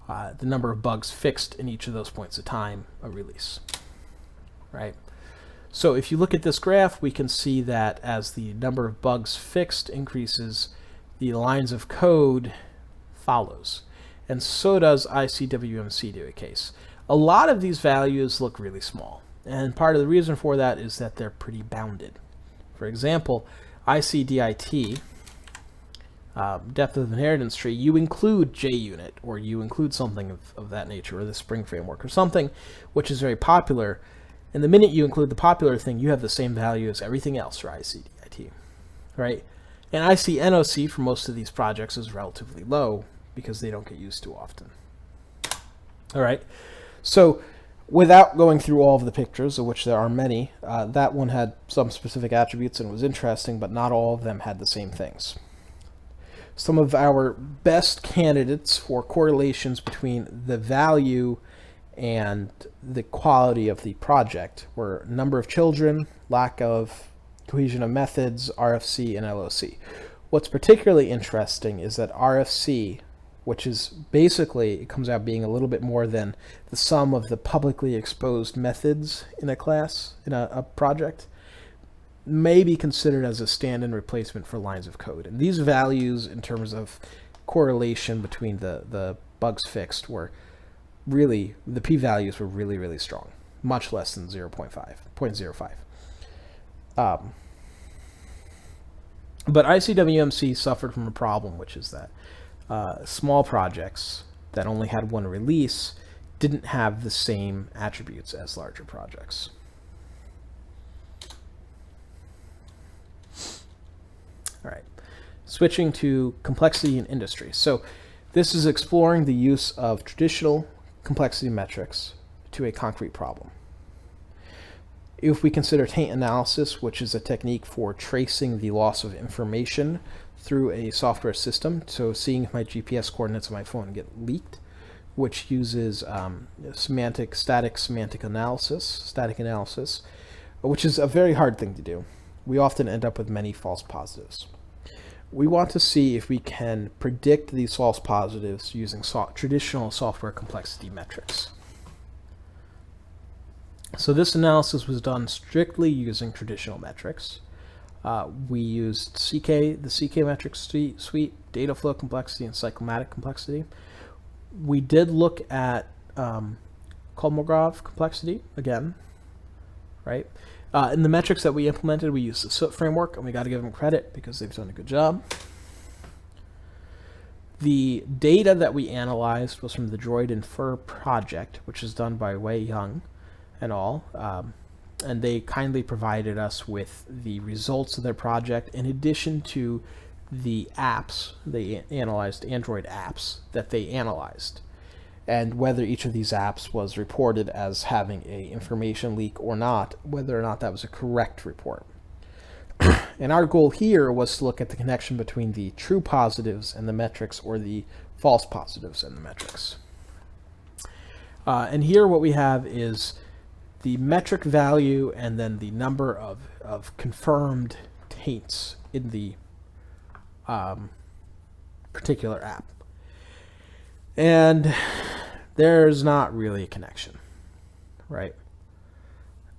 the number of bugs fixed in each of those points of time of release, right? So if you look at this graph, we can see that as the number of bugs fixed increases, the lines of code follows. And so does ICWMC do a case. A lot of these values look really small. And part of the reason for that is that they're pretty bounded. For example, ICDIT, depth of inheritance tree, you include JUnit, or you include something of that nature, or the Spring Framework, or something which is very popular. And the minute you include the popular thing, you have the same value as everything else for ICDIT, right? And ICNOC for most of these projects is relatively low because they don't get used too often. All right, so without going through all of the pictures, of which there are many, that one had some specific attributes and was interesting, but not all of them had the same things. Some of our best candidates for correlations between the value and the quality of the project were number of children, lack of cohesion of methods, RFC, and LOC. What's particularly interesting is that RFC, which is basically, it comes out being a little bit more than the sum of the publicly exposed methods in a class, in a project, may be considered as a stand-in replacement for lines of code. And these values in terms of correlation between the bugs fixed were really, the p-values were really, really strong, much less than 0.05. But ICWMC suffered from a problem, which is that small projects that only had one release didn't have the same attributes as larger projects. All right, switching to complexity in industry. So this is exploring the use of traditional complexity metrics to a concrete problem. If we consider taint analysis, which is a technique for tracing the loss of information through a software system, so seeing if my GPS coordinates on my phone get leaked, which uses static analysis, which is a very hard thing to do. We often end up with many false positives. We want to see if we can predict these false positives using traditional software complexity metrics. So this analysis was done strictly using traditional metrics. We used the CK metric suite, data flow complexity, and cyclomatic complexity. We did look at Kolmogorov complexity again, right? In the metrics that we implemented, we used the SOOT framework, and we got to give them credit because they've done a good job. The data that we analyzed was from the Droid Infer project, which is done by Wei Young and all, and they kindly provided us with the results of their project in addition to the apps. They analyzed Android apps that they analyzed, and whether each of these apps was reported as having a information leak or not, whether or not that was a correct report. And our goal here was to look at the connection between the true positives and the metrics, or the false positives and the metrics. And here what we have is the metric value and then the number of confirmed taints in the particular app. And there's not really a connection, right?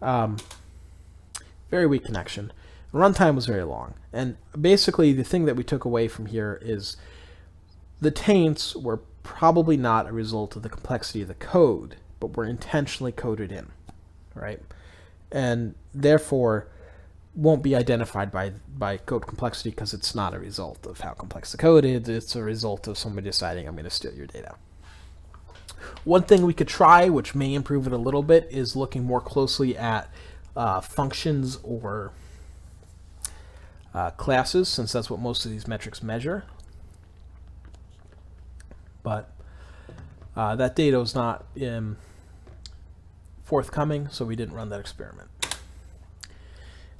Very weak connection. Runtime was very long. And basically the thing that we took away from here is the taints were probably not a result of the complexity of the code, but were intentionally coded in, right? And therefore won't be identified by code complexity because it's not a result of how complex the code is. It's a result of somebody deciding, I'm going to steal your data. One thing we could try, which may improve it a little bit, is looking more closely at functions or classes, since that's what most of these metrics measure. But that data was not forthcoming, so we didn't run that experiment.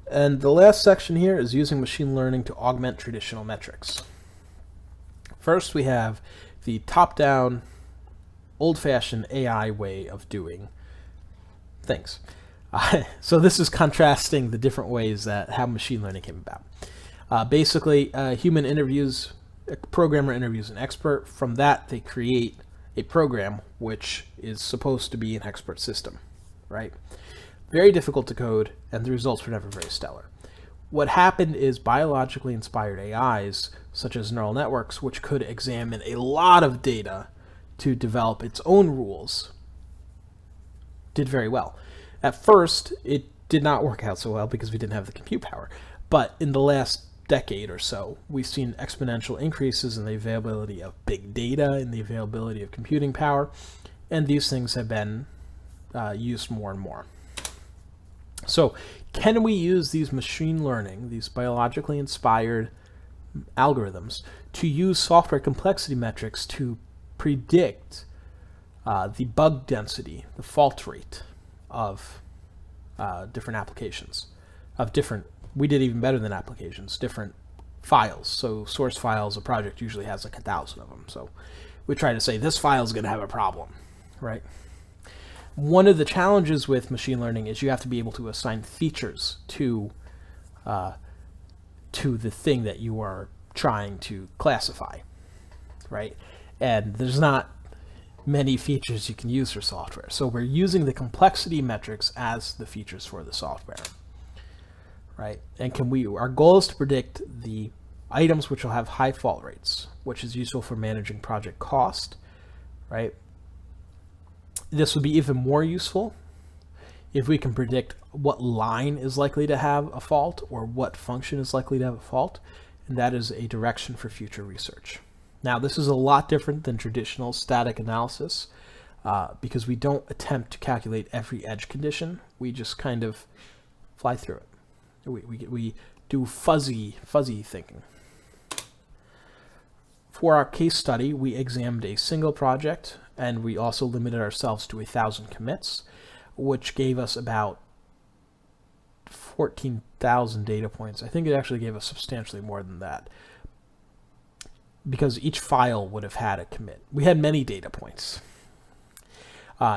And the last section here is using machine learning to augment traditional metrics. First, we have the top-down, old-fashioned AI way of doing things. So this is contrasting the different ways that how machine learning came about. Basically, human interviews, a programmer interviews an expert. From that, they create a program which is supposed to be an expert system, right? Very difficult to code, and the results were never very stellar. What happened is biologically inspired AIs, such as neural networks, which could examine a lot of data to develop its own rules, did very well. At first, it did not work out so well because we didn't have the compute power. But in the last decade or so, we've seen exponential increases in the availability of big data and the availability of computing power, and these things have been used more and more. So, can we use these machine learning, these biologically inspired algorithms, to use software complexity metrics to predict the bug density, the fault rate of different applications, we did even better than applications, different files. So source files, a project usually has like 1,000 of them. So we try to say this file is going to have a problem, right? One of the challenges with machine learning is you have to be able to assign features to the thing that you are trying to classify, right? And there's not many features you can use for software. So we're using the complexity metrics as the features for the software, right? And our goal is to predict the items which will have high fault rates, which is useful for managing project cost, right? This would be even more useful if we can predict what line is likely to have a fault or what function is likely to have a fault, and that is a direction for future research. Now, this is a lot different than traditional static analysis because we don't attempt to calculate every edge condition. We just kind of fly through it. We do fuzzy thinking. For our case study, we examined a single project, and we also limited ourselves to 1,000 commits, which gave us about 14,000 data points. I think it actually gave us substantially more than that, because each file would have had a commit. We had many data points.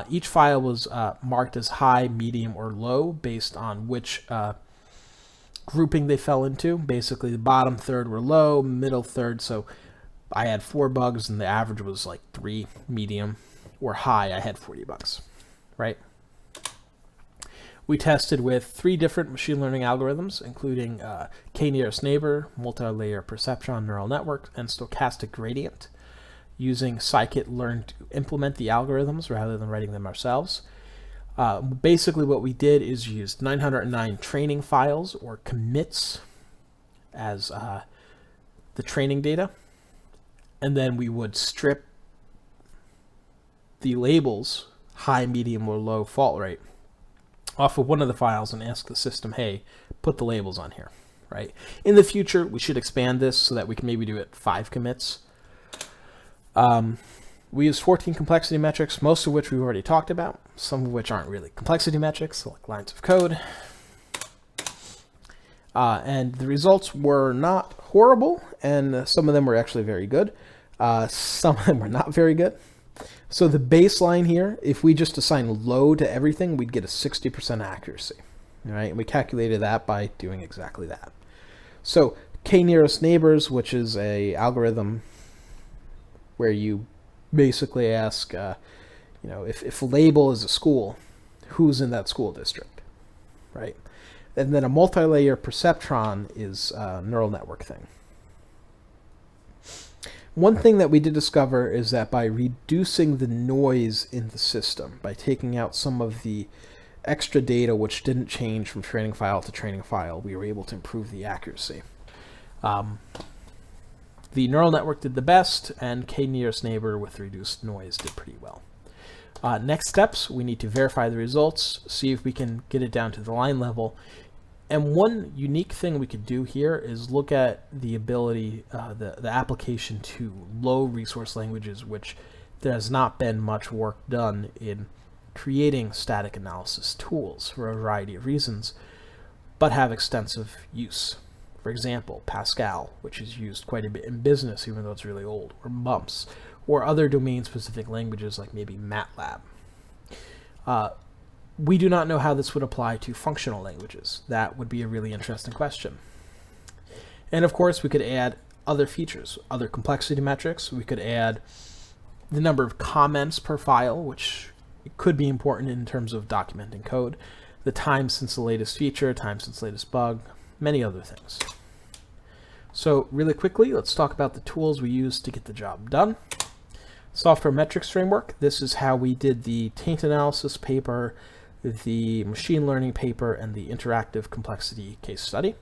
Each file was marked as high, medium, or low based on which grouping they fell into. Basically, the bottom third were low, middle third. So I had 4 bugs, and the average was like 3, medium, or high, I had 40 bugs, right? We tested with 3 different machine learning algorithms, including k-nearest neighbor, multi-layer perceptron neural network, and stochastic gradient. Using scikit-learn to implement the algorithms rather than writing them ourselves. Basically what we did is used 909 training files or commits as the training data, and then we would strip the labels, high, medium, or low fault rate, off of one of the files and ask the system, hey, put the labels on here, right? In the future, we should expand this so that we can maybe do it 5 commits. We used 14 complexity metrics, most of which we've already talked about, some of which aren't really complexity metrics, like lines of code. And the results were not horrible, and some of them were actually very good. Some of them were not very good. So the baseline here, if we just assign low to everything, we'd get a 60% accuracy. All right, and we calculated that by doing exactly that. So k-nearest neighbors, which is a algorithm where you basically ask, if a label is a school, who's in that school district, right? And then a multi-layer perceptron is a neural network thing. One thing that we did discover is that by reducing the noise in the system, by taking out some of the extra data which didn't change from training file to training file, we were able to improve the accuracy. The neural network did the best, and k-nearest neighbor with reduced noise did pretty well. Next steps, we need to verify the results, see if we can get it down to the line level. And one unique thing we could do here is look at the ability, the application to low resource languages, which there has not been much work done in creating static analysis tools for a variety of reasons, but have extensive use. For example, Pascal, which is used quite a bit in business, even though it's really old, or MUMPS, or other domain-specific languages like maybe MATLAB. We do not know how this would apply to functional languages. That would be a really interesting question. And of course, we could add other features, other complexity metrics. We could add the number of comments per file, which could be important in terms of documenting code, the time since the latest feature, time since the latest bug, many other things. So really quickly, let's talk about the tools we use to get the job done. Software metrics framework. This is how we did the taint analysis paper, the machine learning paper, and the interactive complexity case study.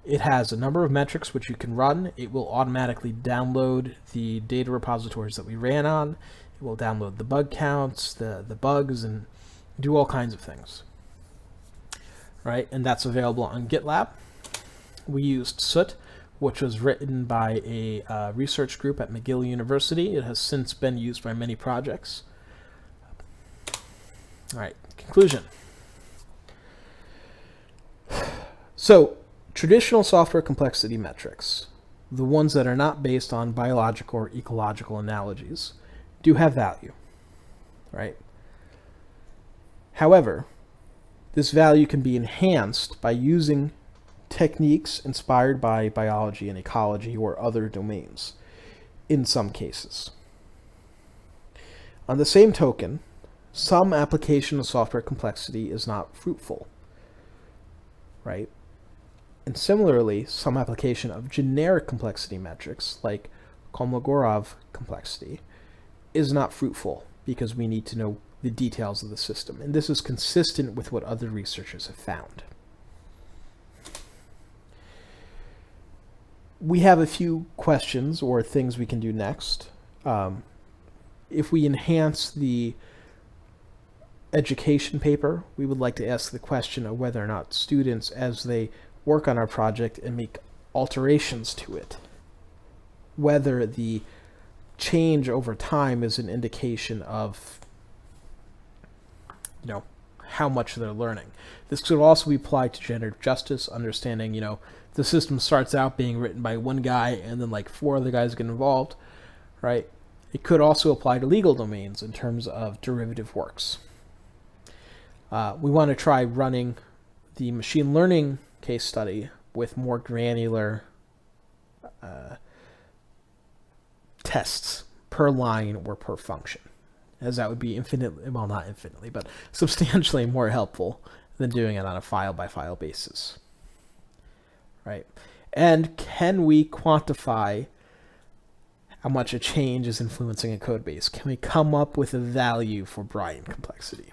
It has a number of metrics which you can run. It will automatically download the data repositories that we ran on. It will download the bug counts, the bugs, and do all kinds of things. Right, and that's available on GitLab. We used Soot, which was written by a research group at McGill University. It has since been used by many projects. All right, conclusion. So, traditional software complexity metrics, the ones that are not based on biological or ecological analogies, do have value, right? However, this value can be enhanced by using techniques inspired by biology and ecology or other domains in some cases. On the same token, some application of software complexity is not fruitful, right? And similarly, some application of generic complexity metrics, like Kolmogorov complexity, is not fruitful because we need to know the details of the system. And this is consistent with what other researchers have found. We have a few questions or things we can do next. If we enhance the education paper, we would like to ask the question of whether or not students, as they work on our project and make alterations to it, whether the change over time is an indication of, how much they're learning. This could also be applied to generative justice, understanding, the system starts out being written by one guy and then like 4 other guys get involved, right? It could also apply to legal domains in terms of derivative works. We want to try running the machine learning case study with more granular tests per line or per function, as that would be not infinitely, but substantially more helpful than doing it on a file-by-file basis, right? And can we quantify how much a change is influencing a code base? Can we come up with a value for Broadening complexity?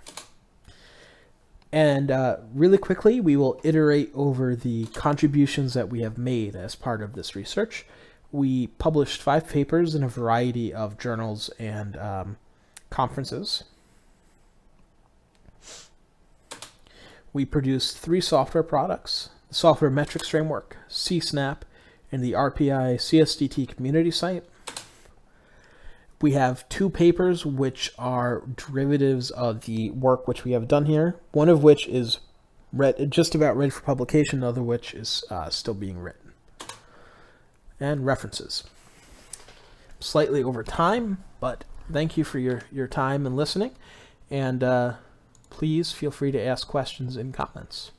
And really quickly, we will iterate over the contributions that we have made as part of this research. We published 5 papers in a variety of journals and conferences. We produced 3 software products: the Software Metrics Framework, CSNAP, and the RPI CSDT community site. We have 2 papers which are derivatives of the work which we have done here, one of which is just about ready for publication, the other which is still being written. And references. Slightly over time, but thank you for your time and listening, and please feel free to ask questions and comments.